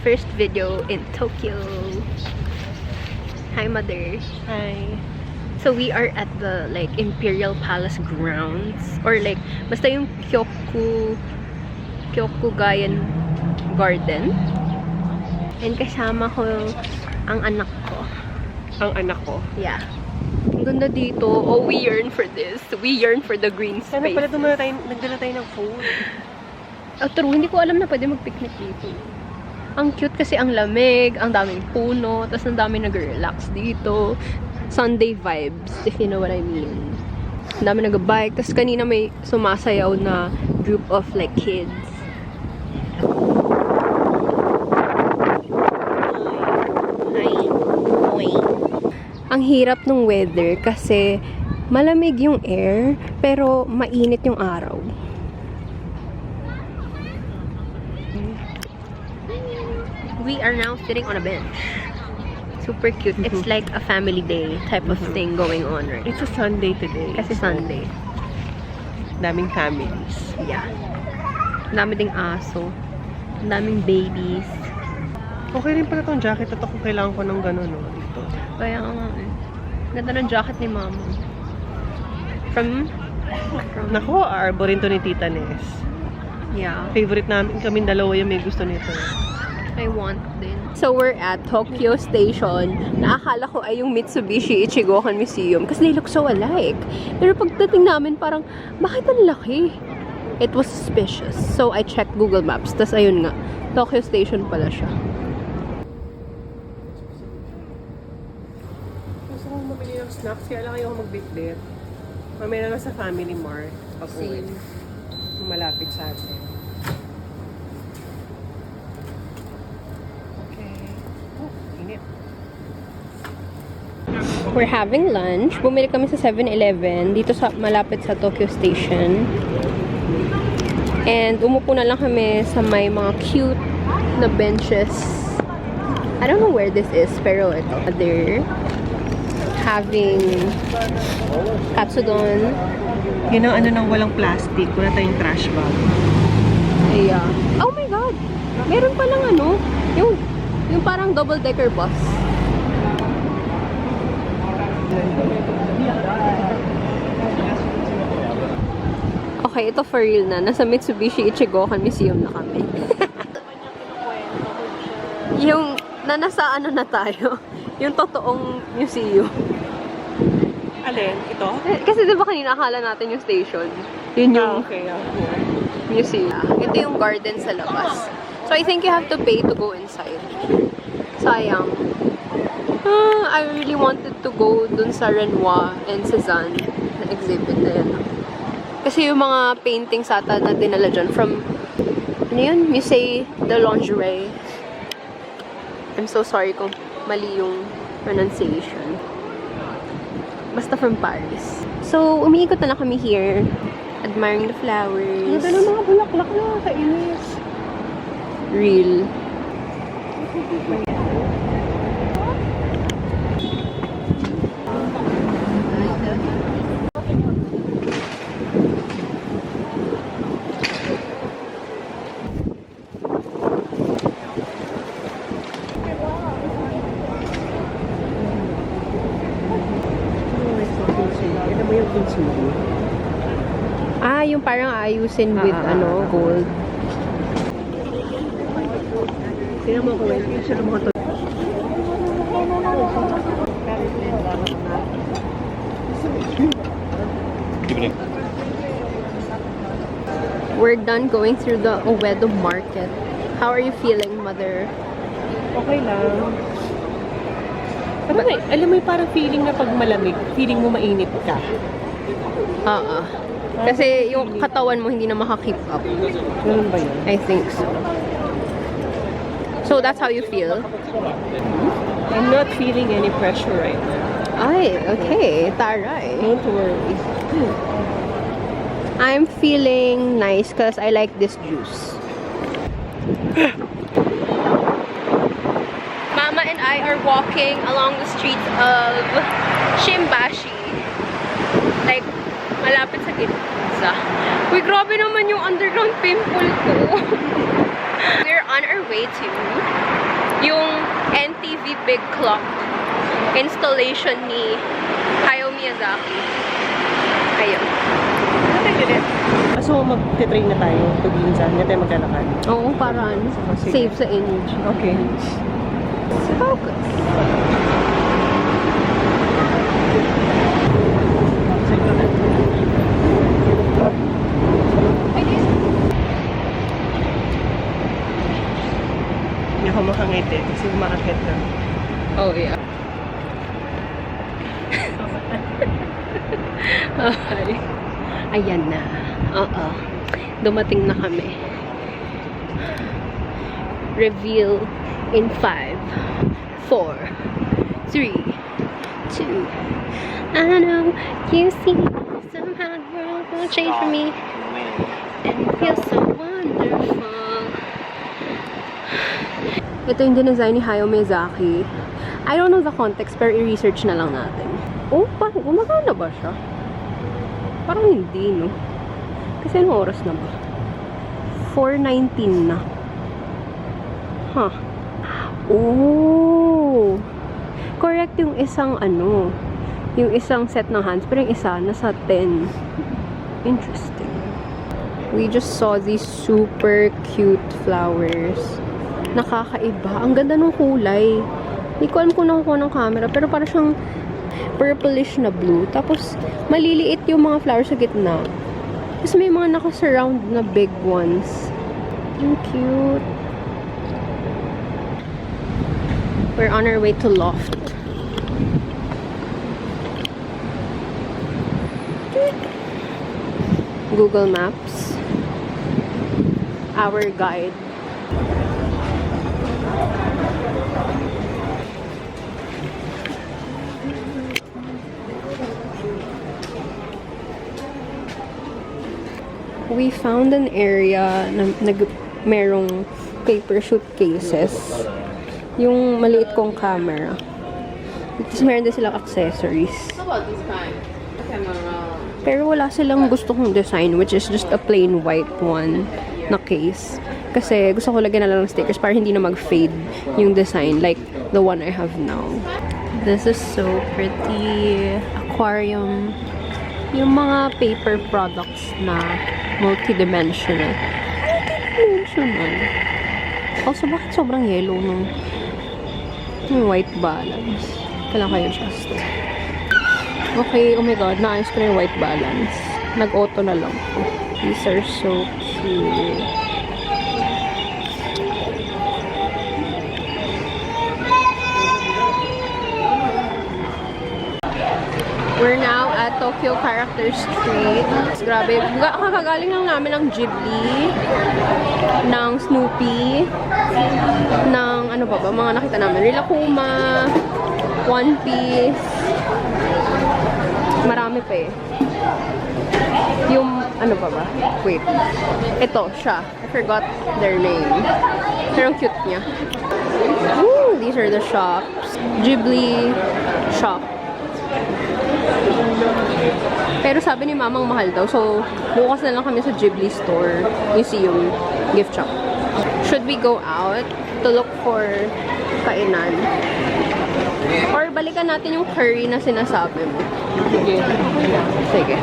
first video in Tokyo. Hi, Mother. Hi. So we are at the like Imperial Palace grounds, or like basta yung Kyokugayan Garden. And kasama ko ang anak ko. Ang anak ko. Yeah. Ang ganda dito. Oh, we yearn for this. We yearn for the green space. Sana pala nagdala tayo ng food. Oh, true. Hindi ko alam na pwede mag-picnic dito. Ang cute kasi ang lamig, ang daming puno, tapos ang daming nag-relax dito. Sunday vibes, if you know what I mean. Ang dami nag-bike, tapos kanina may sumasayaw na group of like kids. Ang hirap ng weather kasi malamig yung air, pero mainit yung araw. We are now sitting on a bench. Super cute. It's like a family day type of thing going on right now. It's a Sunday today. Kasi Sunday. Daming families. Yeah. Ang dami ding aso. Ang daming babies. Okay rin pala tong jacket at ako kailangan ko ng gano'n, no? Dito. Kaya nga eh. Ganda ng jacket ni Mama. From? Nako, arbor rin to ni Tita Ness. Yeah. Favorite namin kaming dalawa yung may gusto nito. I want din. So we're at Tokyo Station. Naakala ko ay yung Mitsubishi Ichigokan Museum kasi they look so alike. Pero pagdating namin parang, bakit ang laki? It was suspicious. So I checked Google Maps. Tas ayun nga, Tokyo Station pala siya. Gusto kong mabili ng snacks, kaya lang ayoko magbitbit. Mamaya na lang sa Family Mart. Same. Malapit sa atin. Okay. Oh, init. We're having lunch. Bumili kami sa 7-Eleven dito sa malapit sa Tokyo Station. And umupo na lang kami sa may mga cute na benches. I don't know where this is, pero ito. They're having katsudon. Yan ang ano nang walang plastic. Wala tayong trash bag. Yeah. Oh my God! Meron palang ano, yung parang double-decker bus. Okay, ito for real na. Nasa Mitsubishi Ichigokan Museum na kami. Yung, nasa ano na tayo? Yung totoong museum. Alin? Ito? Kasi diba kanina akala natin yung station? Yun yung Okay. museum. Ito yung garden sa labas. So, I think you have to pay to go inside. Sayang. I really wanted to go dun sa Renoir and Cezanne na exhibit na yan. Kasi yung mga paintings ata na dinala dyan from, ano yun? Musée de Lingerie. I'm so sorry kung mali yung pronunciation. Basta from Paris. So, umiikot na lang kami here. Admiring the flowers. Ganda ng mga bulaklak na. Kainis. Real. Ito mo yung kintsugi. Yung parang ayusin with gold. Tingnan mo kung yung siya ng mga to. We're done going through the Uedo Market. How are you feeling, Mother? Okay lang. Alam mo yung parang feeling na pag malamig, feeling mo mainit ka. Kasi yung katawan mo hindi na maka-keep up. Ganun ba yun? I think so. So that's how you feel? I'm not feeling any pressure right now. Ay, okay. Taray. Don't worry. I'm feeling nice because I like this juice. Mama and I are walking along the streets of Shimbashi. Like, malapit sa Ginza. Uy, grabe naman yung underground pimple ko. We're on our way to yung NTV Big Clock installation ni Hayao Miyazaki. Ayun. So, mag-train na tayo to Ginza. Hindi tayo maglalakad. Oo, para ano, Sige. save sa energy. Okay. Okay. Hindi ako makangiti kasi umakakit na. Oh, yeah. Ay. Ayan na. Oo. Dumating na kami. Reveal in 5, 4, 3, 2. I know you see somehow the world will change for me and it feels so wonderful. Ito yung dinesign ni Hayao Miyazaki. I don't know the context, pero i-research na lang natin. Oh, parang gumagana ba siya? Parang hindi, no? Kasi anong oras na ba? 4:19 na. Huh. Oh! Correct yung isang ano, yung isang set ng hands, pero yung isa nasa 10. Interesting. We just saw these super cute flowers. Nakakaiba. Ang ganda ng kulay. Hindi ko alam kung nakukuha ng camera, pero parang siyang purplish na blue. Tapos, maliliit yung mga flowers sa gitna. Tapos may mga naka-surround na big ones. Ang cute. We're on our way to Loft. Google Maps. Our guide. We found an area na merong paper shoot cases. Yung maliit kong camera. Tapos meron din silang accessories. How about this kind? Camera. Pero wala silang gusto kong design, which is just a plain white one na case. Kasi gusto ko lagyan na lang ng stickers para hindi na mag-fade yung design like the one I have now. This is so pretty. Aquarium. Yung mga paper products na multidimensional. Multidimensional. Also, bakit sobrang yellow nung yung white balance? Kailangan kayo just. Okay, oh my god, naayos ko na yung white balance. Nag-auto na lang ko. These are so cute. We're now at Tokyo Character Street. Grabe, kakagaling lang namin ng Ghibli, ng Snoopy, ng ano ba, mga nakita namin, Rilakkuma, One Piece, marami pa eh. Yung, ano ba? Wait. Ito, siya. I forgot their name. Pero ang cute niya. Ooh, these are the shops. Ghibli shop. Pero sabi ni Mamang mahal daw. So, bukas na lang kami sa Ghibli store. Museum. Gift shop. Should we go out to look for kainan? Or balikan natin yung curry na sinasabi mo? Sige. Sige.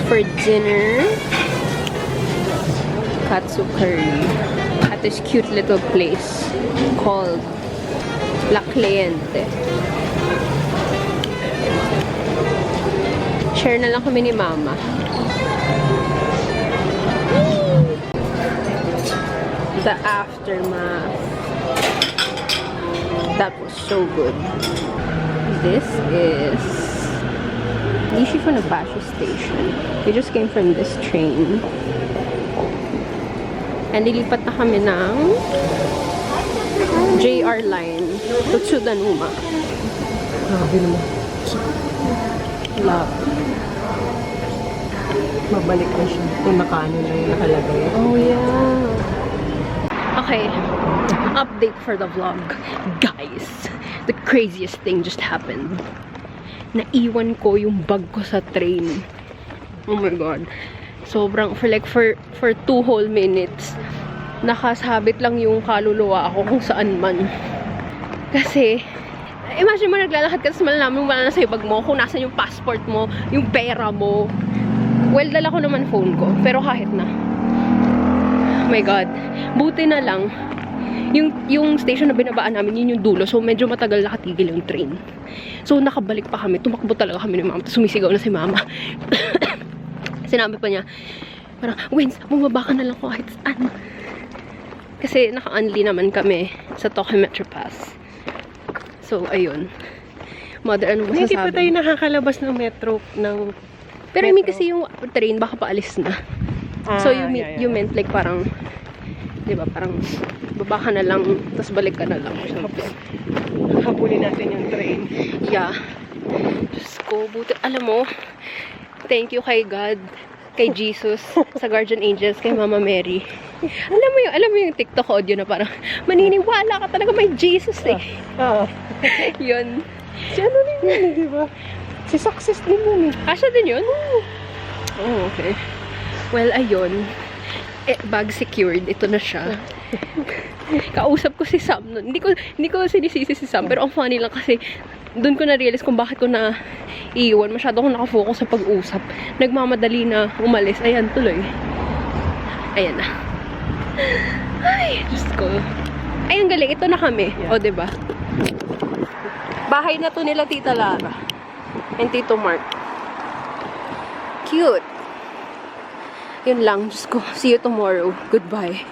For dinner, katsu curry at this cute little place called La Cliente. Share na lang kami ni Mama. The aftermath. That was so good. This is Nishi Funabashi Station. We just came from this train. And nilipat na kami ng JR line to Tsudanuma. Grabe naman. Love. Mabalik na siya. Kung nakaano na yung nakalagay. Oh, yeah. Okay. Update for the vlog. Guys, the craziest thing just happened. Naiwan ko yung bag ko sa train. Oh my God. Sobrang, for 2 whole minutes, nakasabit lang yung kaluluwa ako kung saan man. Kasi, imagine mo naglalakad ka, tapos malalaman mo wala na sa bag mo, kung nasan yung passport mo, yung pera mo. Well, dala ko naman phone ko, pero kahit na. Oh my God. Buti na lang, yung station na binabaan namin, yun yung dulo. So, medyo matagal nakatigil yung train. So, nakabalik pa kami. Tumakbo talaga kami ni mama. Tapos, sumisigaw na si mama. Sinabi pa niya, parang, Wins, bumaba ka na lang kahit saan. Kasi, naka-unli naman kami sa Tokyo Metro Pass. So, ayun. Mother, ano masasabi? Hindi pa tayo nakakalabas ng metro, ng... Pero I mean, kasi yung train, baka paalis na. So, you meant like parang, di ba, parang baba ka na lang, tapos balik ka na lang. Habulin natin yung train. Yeah. Diyos ko, buti. Alam mo, thank you kay God, kay Jesus, sa guardian angels, kay Mama Mary. Alam mo yung TikTok audio na parang, maniniwala ka talaga may Jesus eh. Yun. Si ano din yun, di ba? Si Success din yun eh. Siya din yun? Oh, okay. Well, ayun. Bag secured. Ito na siya. Kausap ko si Sam nun. Hindi ko sinisisi si Sam. Pero ang funny lang kasi doon ko na-realize kung bakit ko na iiwan. Masyado akong nakafocus sa pag-usap. Nagmamadali na umalis. Ayan, tuloy. Ayan na. Ay, Diyos ko. Ay, ang galing. Ito na kami. Yeah. O, diba? Bahay na to nila Tita Lara. And Tito Mark. Cute. Yun lang. Diyos ko. See you tomorrow. Goodbye.